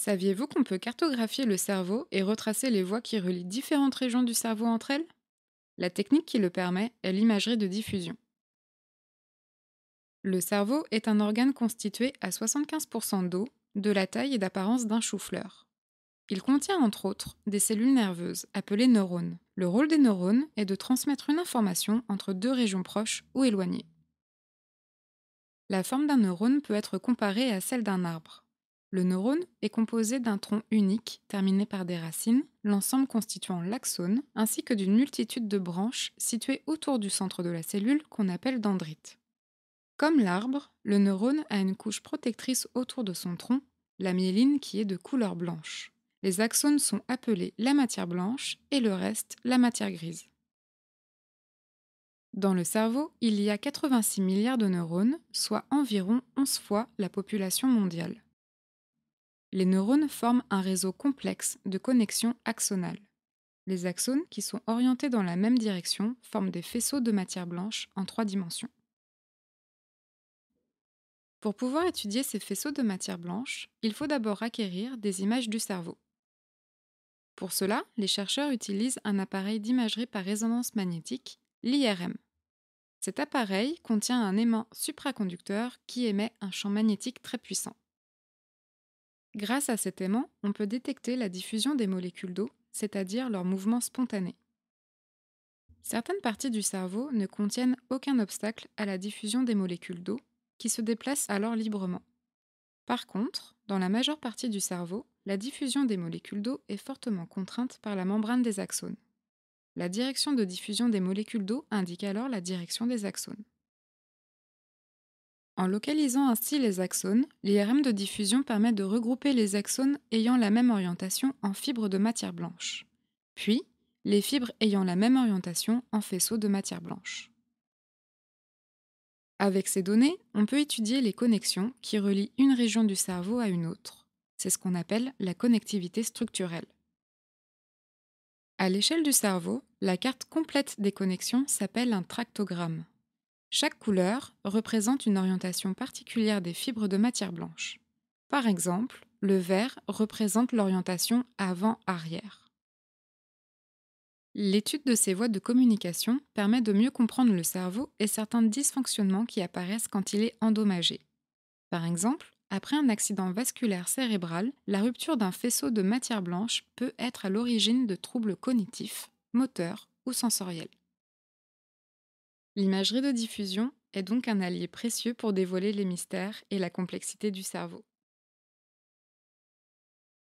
Saviez-vous qu'on peut cartographier le cerveau et retracer les voies qui relient différentes régions du cerveau entre elles? La technique qui le permet est l'imagerie de diffusion. Le cerveau est un organe constitué à 75% d'eau, de la taille et d'apparence d'un chou-fleur. Il contient entre autres des cellules nerveuses appelées neurones. Le rôle des neurones est de transmettre une information entre deux régions proches ou éloignées. La forme d'un neurone peut être comparée à celle d'un arbre. Le neurone est composé d'un tronc unique terminé par des racines, l'ensemble constituant l'axone, ainsi que d'une multitude de branches situées autour du centre de la cellule qu'on appelle dendrite. Comme l'arbre, le neurone a une couche protectrice autour de son tronc, la myéline qui est de couleur blanche. Les axones sont appelés la matière blanche et le reste la matière grise. Dans le cerveau, il y a 86 milliards de neurones, soit environ 11 fois la population mondiale. Les neurones forment un réseau complexe de connexions axonales. Les axones, qui sont orientés dans la même direction, forment des faisceaux de matière blanche en 3 dimensions. Pour pouvoir étudier ces faisceaux de matière blanche, il faut d'abord acquérir des images du cerveau. Pour cela, les chercheurs utilisent un appareil d'imagerie par résonance magnétique, l'IRM. Cet appareil contient un aimant supraconducteur qui émet un champ magnétique très puissant. Grâce à cet aimant, on peut détecter la diffusion des molécules d'eau, c'est-à-dire leur mouvement spontané. Certaines parties du cerveau ne contiennent aucun obstacle à la diffusion des molécules d'eau, qui se déplacent alors librement. Par contre, dans la majeure partie du cerveau, la diffusion des molécules d'eau est fortement contrainte par la membrane des axones. La direction de diffusion des molécules d'eau indique alors la direction des axones. En localisant ainsi les axones, l'IRM de diffusion permet de regrouper les axones ayant la même orientation en fibres de matière blanche, puis les fibres ayant la même orientation en faisceaux de matière blanche. Avec ces données, on peut étudier les connexions qui relient une région du cerveau à une autre. C'est ce qu'on appelle la connectivité structurelle. À l'échelle du cerveau, la carte complète des connexions s'appelle un tractogramme. Chaque couleur représente une orientation particulière des fibres de matière blanche. Par exemple, le vert représente l'orientation avant-arrière. L'étude de ces voies de communication permet de mieux comprendre le cerveau et certains dysfonctionnements qui apparaissent quand il est endommagé. Par exemple, après un accident vasculaire cérébral, la rupture d'un faisceau de matière blanche peut être à l'origine de troubles cognitifs, moteurs ou sensoriels. L'imagerie de diffusion est donc un allié précieux pour dévoiler les mystères et la complexité du cerveau.